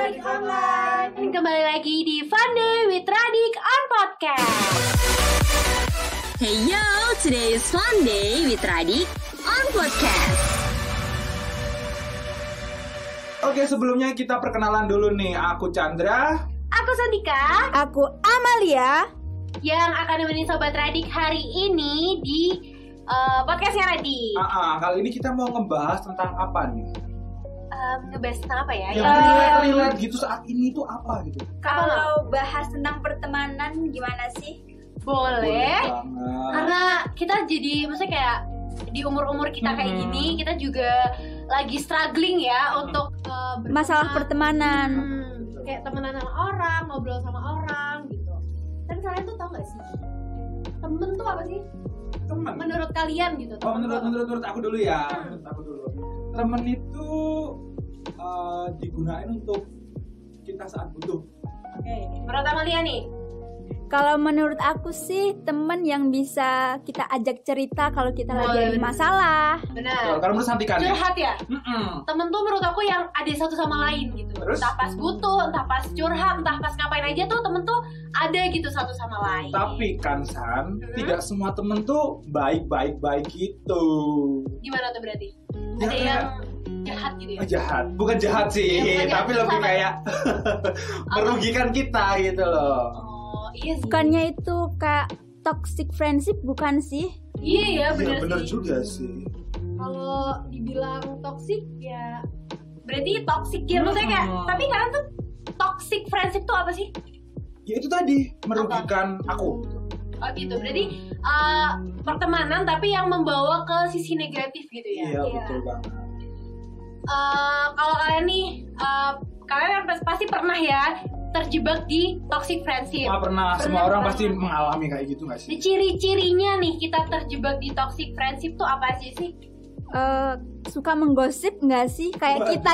Radik Online. Kembali lagi di Fun Day with Radik on Podcast. Hey yo, today is Fun Day with Radik on Podcast. Oke, sebelumnya kita perkenalan dulu nih. Aku Chandra. Aku Santika. Aku Amalia. Yang akan nemenin Sobat Radik hari ini di podcastnya Radik. Kali ini kita mau ngebahas tentang apa nih? Ngebahas tentang apa ya? Yang relate gitu saat ini tuh apa gitu? Kalau bahas tentang pertemanan gimana sih? Boleh banget. Karena kita jadi, maksudnya kayak di umur-umur kita kayak gini, kita juga lagi struggling ya untuk Masalah pertemanan. Kayak temenan sama orang, ngobrol sama orang gitu. Dan kalian tuh tau gak sih, temen tuh apa sih? Temen. Menurut kalian gitu. Oh, menurut aku dulu ya. Menurut aku dulu. Temen itu digunain untuk kita saat butuh. Oke. Menurut Amalia nih? Kalau menurut aku sih teman yang bisa kita ajak cerita kalau kita lagi ada masalah. Benar. Kalau menurut Santika nih? Curhat ya? Temen tuh menurut aku yang ada satu sama lain gitu. Terus? Entah pas butuh, entah pas curhat, entah pas ngapain aja tuh temen tuh ada gitu satu sama lain. Tapi kan San, tidak semua temen tuh baik-baik gitu. Gimana tuh berarti? Ya, Ada yang jahat gitu ya? Jahat, bukan jahat sih, Ya, bukan tapi jahat, lebih sama. kayak merugikan kita gitu loh. Oh iya sih. Bukannya itu kayak toxic friendship bukan sih? Iya ya, Iya bener bener sih. juga sih. Kalau dibilang toxic ya berarti toxic ya, maksudnya kayak, tapi kalian tuh toxic friendship tuh apa sih? Ya itu tadi, merugikan aku. Oh gitu, berarti pertemanan tapi yang membawa ke sisi negatif gitu ya? Iya betul banget. Kalau kalian nih, kalian pasti pernah ya terjebak di toxic friendship. Pernah, semua orang pasti mengalami kayak gitu gak Di sih? ciri-cirinya nih kita terjebak di toxic friendship tuh apa aja sih? Suka menggosip nggak sih? Kayak kita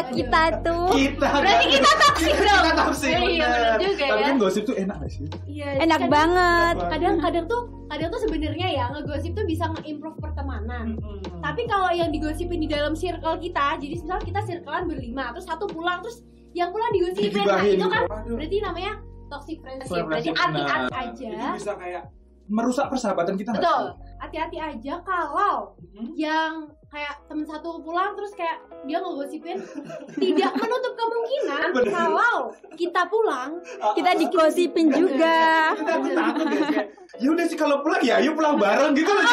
tuh. Berarti kita toxic dong. Kita toxic, Iya, bener juga Tapi ya. kan gosip tuh enak gak sih? Iya, Enak banget. Kadang tuh sebenarnya ya ngegosip tuh bisa nge-improve pertemanan. Tapi kalau yang digosipin di dalam circle kita, jadi misal kita circlean berlima, terus satu pulang, terus yang pulang digosipin, nah Digibahin itu kan gitu. Aduh. berarti namanya toxic friendship. Toxic Berarti friendship, hati-hati nah. aja. Itu bisa kayak merusak persahabatan kita gak Betul, sih? hati-hati aja kalau yang kayak temen satu pulang terus kayak dia ngegosipin, tidak menutup kemungkinan kalau kita pulang Kita digosipin juga. Kita takut ya kayak, ya udah sih kalau pulang ya yuk pulang bareng gitu loh,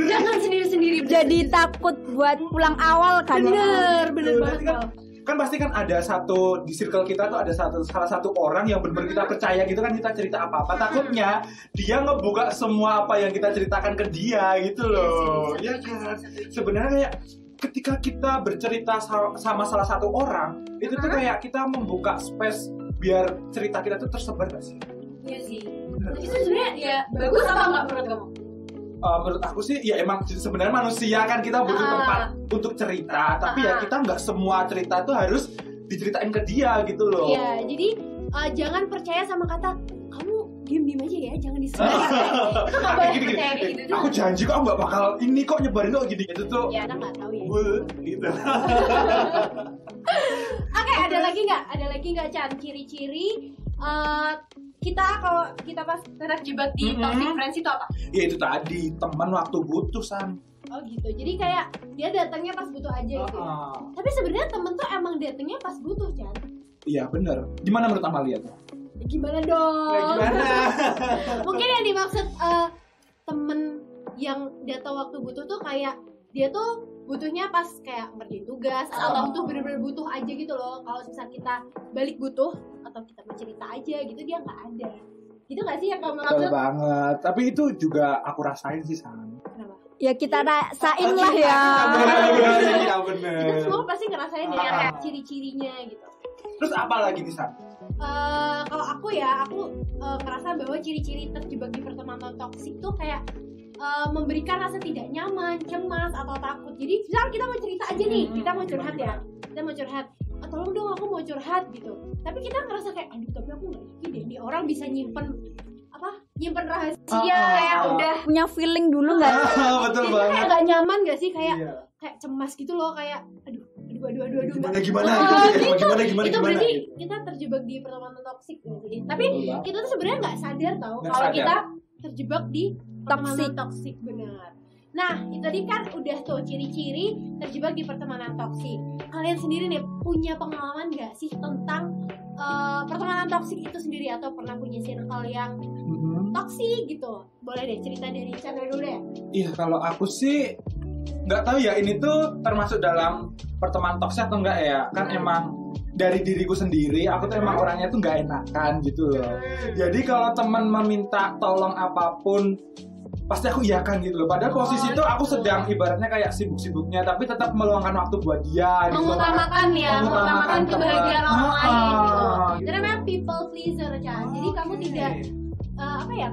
jangan sendiri-sendiri. Jadi takut buat pulang awal kan. bener Betul, banget kan, Kal. kan pasti kan ada satu di circle kita tuh ada salah satu orang yang benar-benar kita percaya gitu kan, kita cerita apa-apa takutnya dia ngebuka semua apa yang kita ceritakan ke dia gitu loh. Iya Ya sih, kan setuju. sebenarnya kayak ketika kita bercerita sama salah satu orang itu tuh kayak kita membuka space biar cerita kita tuh tersebar gak sih? Iya sih. Tapi itu sebenarnya ya bagus apa enggak menurut kamu? Menurut aku sih ya emang sebenarnya manusia kan kita butuh tempat untuk cerita, tapi ya kita nggak semua cerita tuh harus diceritain ke dia gitu loh. Iya, jadi jangan percaya sama kata kamu diem aja ya, jangan disebar. Itu nggak boleh percaya kayak gitu. Aku janji kok nggak bakal ini kok nyebarin kok gini itu tuh. Ya, anak nggak tahu ya. Gitu. Oke, ada lagi nggak Chan ciri-ciri kita kalau kita pas terjebak di toxic friends itu apa? Ya itu tadi teman waktu butuh San. Oh gitu, jadi kayak dia datangnya pas butuh aja gitu. Tapi sebenarnya temen tuh emang datangnya pas butuh Chan. Iya benar. Gimana menurut Amalia tuh? Gimana dong? Ya, gimana? Mungkin yang dimaksud temen yang datang waktu butuh tuh kayak dia tuh butuhnya pas kayak ngerjain tugas atau tuh bener-bener butuh aja gitu loh. Kalau misal kita balik butuh atau kita mau cerita aja gitu dia nggak ada. Gitu nggak sih yang kamu Betul maksud? banget. Tapi itu juga aku rasain sih San. Kenapa? Ya kita rasain lah ya. Iya Kita bener. semua pasti ngerasain ya kayak ciri-cirinya gitu. Terus apa lagi nih San? Kalau aku ya, aku ngerasa bahwa ciri-ciri terjebak di pertemanan toksik tuh kayak memberikan rasa tidak nyaman, cemas atau takut. Jadi misal kita mau cerita aja nih, kita mau curhat ya, kita mau curhat, tolong dong aku mau curhat gitu. Tapi kita ngerasa kayak, aduh tapi aku nggak yakin deh, nih orang bisa nyimpen rahasia kayak udah Punya feeling dulu nggak? Betul kayak banget. nggak nyaman gak sih, kayak Iya. kayak cemas gitu loh, kayak aduh Gimana gitu itu berarti gitu. kita terjebak di pertemanan toksik gitu. Tapi Betul. kita tuh sebenarnya nggak sadar tau Nggak kalau sadar. kita terjebak di pertemanan Toksik. toksik, benar. Nah, itu tadi kan udah tuh ciri-ciri terjebak di pertemanan toksik. Kalian sendiri nih punya pengalaman nggak sih tentang pertemanan toksik itu sendiri, atau pernah punya circle yang toksik gitu? Boleh deh cerita dari Chandra dulu deh. Iya, kalau aku sih nggak tahu ya ini tuh termasuk dalam pertemanan toksik atau enggak ya. Kan emang dari diriku sendiri, aku tuh emang orangnya tuh nggak enakan gitu loh. Jadi kalau teman meminta tolong apapun, pasti aku iyakan gitu loh. Padahal posisi itu aku sedang ibaratnya kayak sibuk-sibuknya, tapi tetap meluangkan waktu buat dia gitu. Mengutamakan Mengutamakan kebahagiaan teman. orang lain gitu. gitu. Itu namanya people pleaser, Chan. Jadi kamu tidak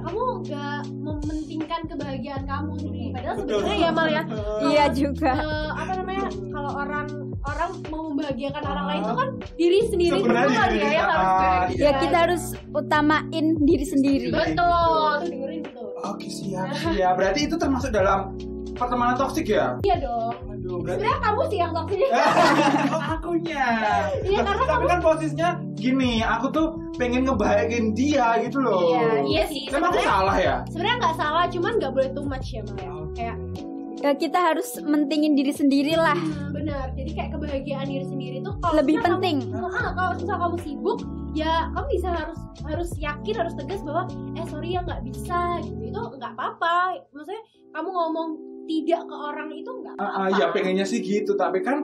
kamu nggak mementingkan kebahagiaan kamu sendiri. Padahal sebenarnya ya Mal ya. Iya juga. Kalau orang mau membahagiakan orang lain itu kan diri sendiri Sebenarnya dulu kan diri ya sendiri. yang harus bahagia. Ya kita harus utamain diri sendiri. Betul, tuh dengerin tuh. Oke, siap. Ya, berarti itu termasuk dalam pertemanan toksik ya? Iya dong. Aduh, berarti Sebenarnya kamu sih yang toksik. akunya. Iya, karena Tapi kan posisinya gini, aku tuh pengen ngebahagiain dia gitu loh. Iya sih. Emang aku salah ya? Sebenarnya nggak salah, cuman nggak boleh too much ya Mal ya. Kayak Ya, kita harus mentingin diri sendiri lah. benar. Jadi kayak kebahagiaan diri sendiri tuh kalau Lebih misalnya penting. kalau misalnya kamu sibuk, ya kamu bisa harus yakin, harus tegas bahwa sorry ya nggak bisa gitu. Itu nggak apa-apa. Maksudnya kamu ngomong tidak ke orang itu nggak apa-apa. Ya pengennya sih gitu, tapi kan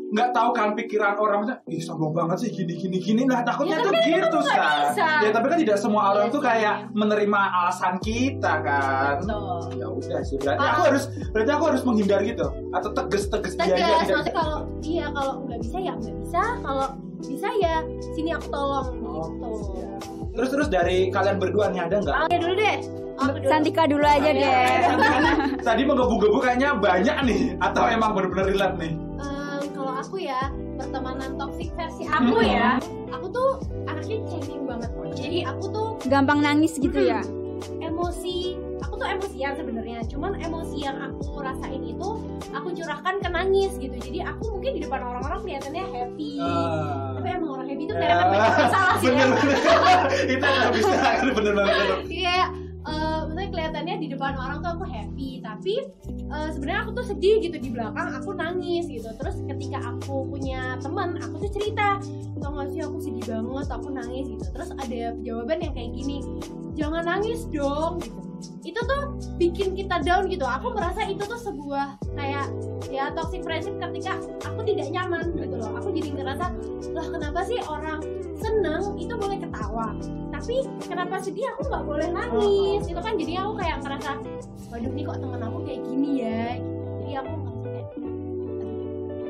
nggak tahu kan pikiran orang maksudnya, ih sombong banget sih gini. Nah takutnya Ya, tuh tapi kan gitu kamu nggak kan. bisa. Ya tapi kan tidak semua orang Iya tuh sih. kayak menerima alasan kita kan. Betul. Ya udah sih, berarti aku harus menghindar gitu atau tegas dia aja Tegas, tidak. maksudnya kalau nggak bisa ya nggak bisa, kalau bisa ya sini aku tolong gitu. Terus dari kalian berdua nih ada nggak? Oke dulu deh. Aku dulu. Santika dulu aja deh. Tadi menggebu-gebu kayaknya banyak nih, atau emang benar-benar relate nih? Kalau aku ya, pertemanan toksik versi aku ya, aku tuh anaknya cengeng banget. Jadi aku tuh Gampang nangis gitu ya. aku tuh emosian sebenarnya. Cuman emosi yang aku rasain itu aku curahkan ke nangis gitu. Jadi aku mungkin di depan orang-orang kelihatannya happy. Tapi emang orang happy itu gak dapat banyak masalah sih ya. Itu nggak bisa, bener banget. Iya, maksudnya kelihatannya di depan orang tuh aku happy, tapi sebenarnya aku tuh sedih gitu, di belakang aku nangis gitu. Terus ketika aku punya teman, aku tuh cerita, tau gak sih aku sedih banget, aku nangis gitu. Terus ada jawaban yang kayak gini, jangan nangis dong gitu. Itu tuh bikin kita down gitu. Aku merasa itu tuh sebuah kayak ya toxic friendship ketika aku tidak nyaman gitu loh. Aku jadi ngerasa, lah kenapa sih orang seneng itu boleh ketawa, tapi kenapa sedih aku nggak boleh nangis? Itu kan jadi aku kayak ngerasa, waduh nih kok teman aku kayak gini ya. Jadi aku ngerasa kayak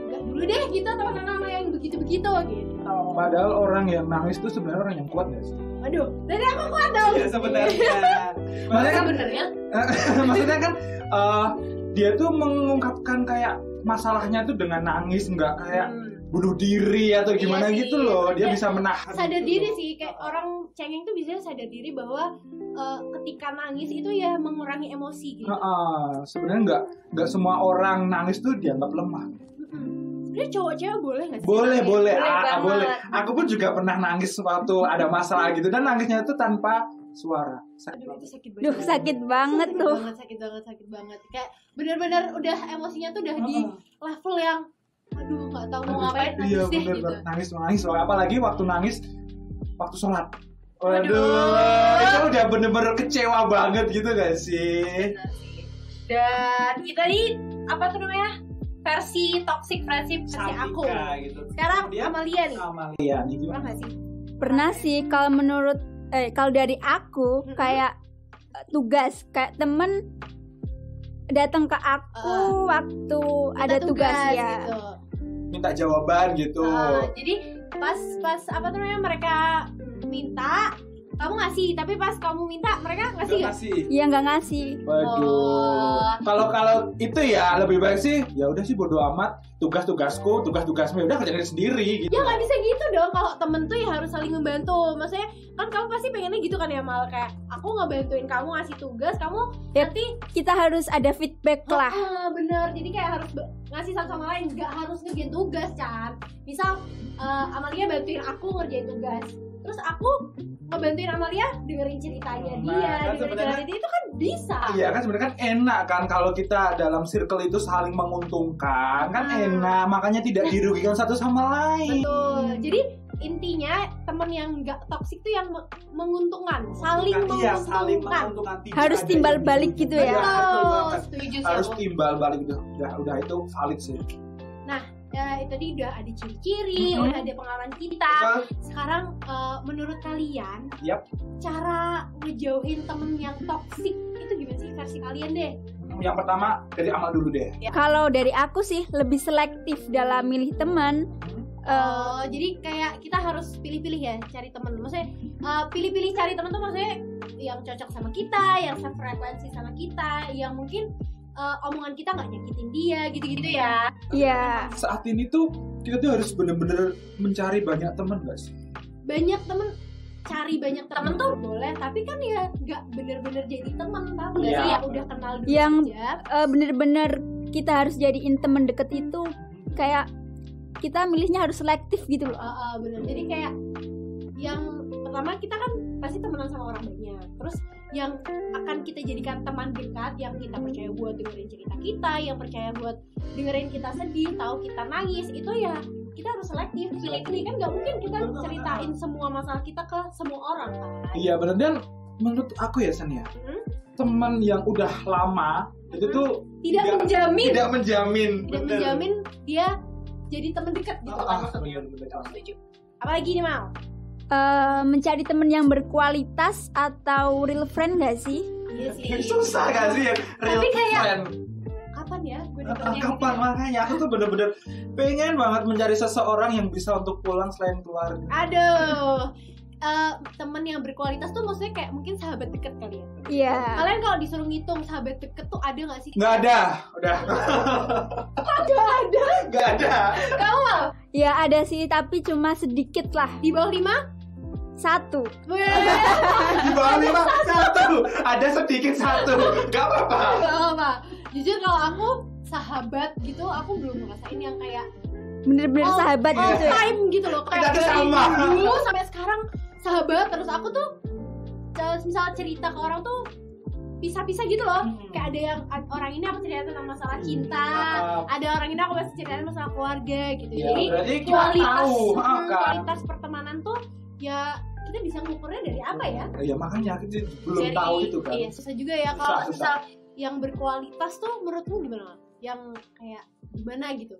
nggak dulu deh gitu teman-teman yang begitu-begitu gitu. Padahal orang yang nangis itu sebenarnya orang yang kuat ya sih. Waduh, dari aku kuat dong. Ya sebenarnya. Maksudnya kan, Sebenarnya maksudnya kan dia tuh mengungkapkan kayak masalahnya tuh dengan nangis, nggak kayak bunuh diri atau gimana Iya gitu sih. loh. Dia Dia bisa menahan. sadar gitu diri loh. sih, kayak orang cengeng tuh biasanya sadar diri bahwa ketika nangis itu ya mengurangi emosi gitu. Sebenarnya nggak semua orang nangis tuh dianggap lemah. Sebenarnya cowok-cewek boleh nggak sih? Boleh. banget. Boleh. Aku pun juga pernah nangis waktu ada masalah gitu, dan nangisnya itu tanpa suara. Aduh itu sakit banget. Duh, sakit banget tuh. Sakit banget. Kayak benar-benar udah emosinya tuh udah di level yang aduh nggak tahu mau ngapain, Iya nangis deh bener, gitu. nangis. Apalagi waktu nangis waktu sholat. Waduh. Waduh, itu udah bener-bener kecewa banget gitu gak sih? Benar sih. Dan kita nih apa tuh namanya? Versi toxic friendship versi aku. Gitu. Sekarang Dia Amalia nih. Amalia nih Pernah gimana? nggak sih? Pernah sih, kalau menurut kalau dari aku kayak tugas, kayak temen datang ke aku waktu ada tugas ya. gitu. Minta jawaban gitu. Jadi pas apa tuh namanya, mereka minta kamu ngasih, tapi pas kamu minta mereka ngasih nggak? Kasih. Iya, nggak ngasih. Waduh. Kalau itu ya lebih baik sih. Ya udah sih bodo amat. Tugasmu udah kerjain sendiri gitu. Ya nggak bisa gitu dong, kalau temen tuh ya harus saling membantu. Maksudnya kan kamu pasti pengennya gitu kan ya Mal, kayak aku ngebantuin kamu ngasih tugas, kamu Ya, nanti kita harus ada feedback lah. bener, jadi kayak harus ngasih satu sama lain, nggak harus ngerjain tugas Chan. Misal Amalia bantuin aku ngerjain tugas, terus aku ngebantuin Amalia dengerin ceritanya Nah, dia, kan dengerin sebenarnya- ceritanya dia, itu kan bisa. Iya kan sebenarnya kan enak kan kalau kita dalam circle itu saling menguntungkan kan enak, makanya tidak dirugikan satu sama lain. Betul. Jadi intinya teman yang nggak toksik tuh yang menguntungkan, saling Iya, saling menguntungkan. menguntungkan. Tidak Harus ada timbal yang balik dirugikan. gitu ya. Iya, betul Betul, banget. setuju sih Harus aku. timbal balik gitu. Udah itu valid sih. Ya, itu tadi udah ada ciri-ciri, Mhm. udah ada pengalaman kita. Betul. Sekarang menurut kalian, Yap. cara ngejauhin temen yang toksik itu gimana sih versi kalian deh? Yang pertama dari Amal dulu deh. Kalau dari aku sih lebih selektif dalam milih teman. Jadi kayak kita harus pilih-pilih ya cari temen. Maksudnya pilih-pilih cari temen tuh maksudnya yang cocok sama kita, yang sefrekuensi sama kita, yang mungkin omongan kita nggak nyakitin dia, gitu-gitu ya. Ya, Saat ini tuh kita tuh harus bener-bener mencari banyak teman gak sih? Banyak temen, cari banyak temen tuh boleh, tapi kan ya nggak bener-bener jadi temen, tahu nggak Iya. sih, yang udah kenal dulu Yang- aja. bener-bener kita harus jadiin teman deket itu kayak kita milihnya harus selektif gitu loh. Bener. Jadi kayak yang pertama kita kan pasti temenan sama orang banyak. Terus yang akan kita jadikan teman dekat, yang kita percaya buat dengerin cerita kita, yang percaya buat dengerin kita sedih, tahu kita nangis, itu ya kita harus selektif, pilih-pilih. Kan nggak mungkin kita ceritain semua masalah kita ke semua orang kan. Iya bener, dan menurut aku ya San ya, teman yang udah lama itu tuh Tidak menjamin, tidak menjamin, tidak bener. menjamin dia jadi teman dekat gitu kan maksudnya. bener. Setuju. Apalagi nih Mal? Mencari teman yang berkualitas atau real friend gak sih? Iya sih. Susah gak sih ya real Tapi kayak- friend? Kapan ya gue dapetnya? Kapan makanya aku tuh bener-bener pengen banget mencari seseorang yang bisa untuk pulang selain keluarga. Aduh, temen yang berkualitas tuh maksudnya kayak mungkin sahabat deket kali ya. Iya. Kalian kalau disuruh ngitung sahabat deket tuh ada nggak sih? Nggak ada, udah. Nggak ada. Kamu Mal? Ya ada sih, tapi cuma sedikit lah. Di bawah 5? Satu. Di bawah 5 satu, ada sedikit satu, nggak apa-apa. Gak apa. Jujur kalau aku sahabat gitu, aku belum ngerasain yang kayak Bener-bener sahabat all gitu ya. time gitu loh. Kita tuh dari sama. dulu sampai sekarang sahabat. Terus aku tuh misal cerita ke orang tuh pisah-pisah gitu loh. Kayak ada yang orang ini aku cerita tentang masalah cinta, ada orang ini aku masih cerita masalah keluarga gitu. Ya, Jadi berarti kita kualitas tahu, kan? kualitas pertemanan tuh ya kita bisa ngukurnya dari apa ya? Ya makanya kita belum Dari, tahu itu kan. Iya, susah juga ya kalau Susah. misal yang berkualitas tuh menurutmu gimana? Yang kayak gimana gitu?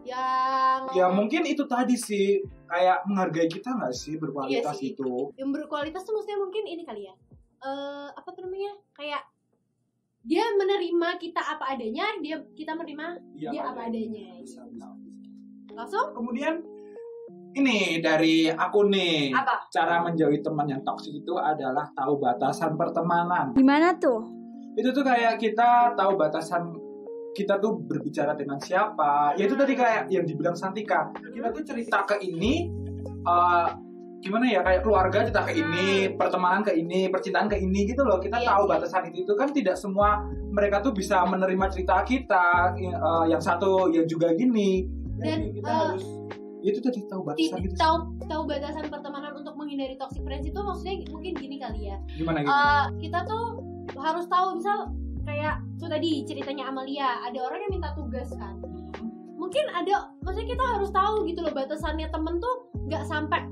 Yang Ya mungkin itu tadi sih kayak menghargai kita nggak sih berkualitas Iya sih. itu. yang berkualitas tuh maksudnya mungkin ini kali ya. Apa tuh namanya? Kayak dia menerima kita apa adanya, kita menerima Iya, dia apa adanya. Langsung Kemudian ini dari aku nih, apa? cara menjauhi teman yang toksik itu adalah tahu batasan pertemanan. Gimana tuh? Itu tuh kayak kita tahu batasan kita tuh berbicara dengan siapa. Ya itu tadi kayak yang dibilang Santika. Kita tuh cerita ke ini gimana ya, kayak keluarga cerita ke ini, pertemanan ke ini, percintaan ke ini gitu loh. Kita Iya tahu sih. batasan itu kan tidak semua mereka tuh bisa menerima cerita kita. Yang satu yang juga gini. Dan, Jadi kita harus itu tadi tahu batasan gitu. Tahu batasan pertemanan untuk menghindari toxic friends itu maksudnya mungkin gini kali ya. Gimana gitu? Kita tuh harus tahu, misal kayak tuh tadi ceritanya Amalia, ada orang yang minta tugas kan. Mungkin ada, maksudnya kita harus tahu gitu loh batasannya temen tuh nggak sampai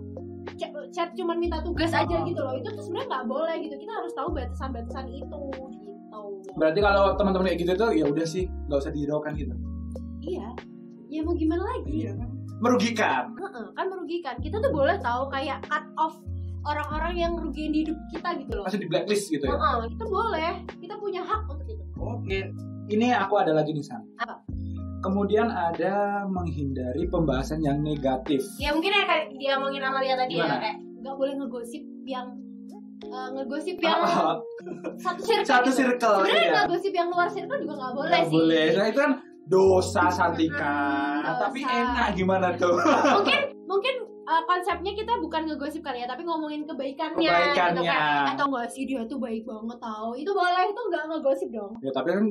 chat cuman minta tugas aja gitu loh. Itu tuh sebenarnya nggak boleh gitu. Kita harus tahu batasan-batasan itu gitu. Berarti kalau teman-teman kayak gitu tuh ya udah sih, nggak usah dihiraukan gitu. Iya. Ya mau gimana lagi? Iya kan? Merugikan. Kan merugikan. Kita tuh boleh tahu kayak cut off orang-orang yang rugiin di hidup kita gitu loh. Masih di blacklist gitu ya. Kita boleh. Kita punya hak untuk itu. Oke. Ini aku ada lagi nih San. Apa? Kemudian ada menghindari pembahasan yang negatif. Ya mungkin ya kayak dia ngomongin Amalia tadi ya, Gimana? kayak nggak boleh ngegosip yang satu circle. Satu gitu. circle. Sebenarnya Iya. ngegosip yang luar circle juga nggak boleh Nggak sih. boleh. Nah itu kan dosa Santika. Dosa. Tapi enak gimana tuh? Mungkin konsepnya kita bukan ngegosip kali ya, tapi ngomongin kebaikannya gitu kan. Atau nggak sih dia tuh baik banget tau, itu boleh, itu nggak ngegosip dong. Ya tapi kan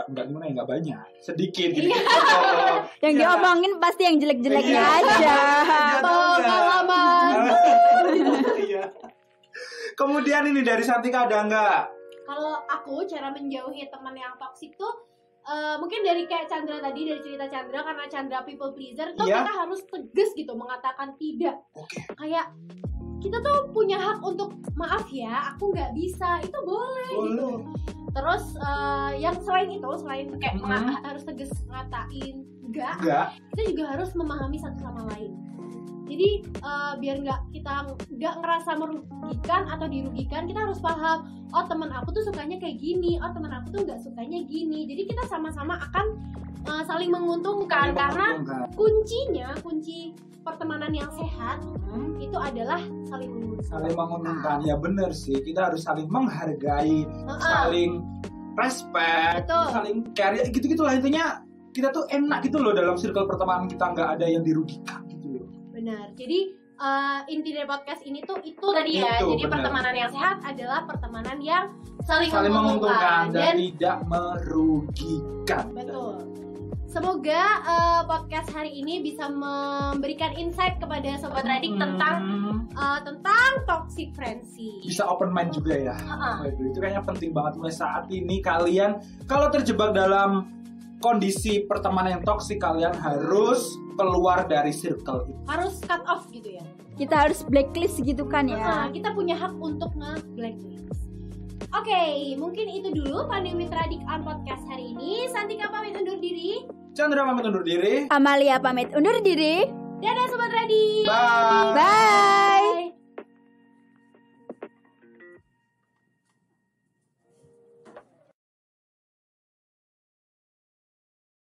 nggak gimana ya, nggak banyak, sedikit gitu. Yang diomongin pasti yang jelek-jeleknya aja. Pengalaman. Iya. Kemudian ini dari Santika ada nggak? Kalau aku cara menjauhi teman yang toksik tuh mungkin dari kayak Chandra tadi, dari cerita Chandra, karena Chandra people pleaser tuh kita harus tegas gitu mengatakan tidak. Kayak kita tuh punya hak untuk maaf ya, aku nggak bisa, itu boleh gitu. Terus yang selain itu, selain kayak harus tegas ngatain enggak, kita juga harus memahami satu sama lain. Jadi biar kita nggak ngerasa merugikan atau dirugikan, kita harus paham, oh teman aku tuh sukanya kayak gini, oh teman aku tuh nggak sukanya gini. Jadi kita sama-sama akan saling menguntungkan, karena kunci pertemanan yang sehat itu adalah saling menguntungkan. Saling menguntungkan, ya bener sih. Kita harus saling menghargai, saling respect, saling care, gitu-gitu lah intinya. Kita tuh enak gitu loh dalam circle pertemanan kita, nggak ada yang dirugikan gitu loh. Benar. Jadi inti dari podcast ini tuh itu tadi ya. Jadi bener. Pertemanan yang sehat adalah pertemanan yang saling menguntungkan dan tidak merugikan. Betul. Semoga podcast hari ini bisa memberikan insight kepada Sobat Radik tentang toxic friendship. Bisa open mind juga ya. Itu kayaknya penting banget mulai saat ini. Kalian kalau terjebak dalam kondisi pertemanan yang toksik, kalian harus keluar dari circle itu. Harus cut off gitu ya. Kita harus blacklist gitu kan ya. Kita punya hak untuk nge-blacklist. Oke, mungkin itu dulu Pandemi Radik on podcast hari ini. Santika pamit undur diri. Chandra pamit undur diri. Amalia pamit undur diri. Dadah Sobat Radik. Bye. Bye.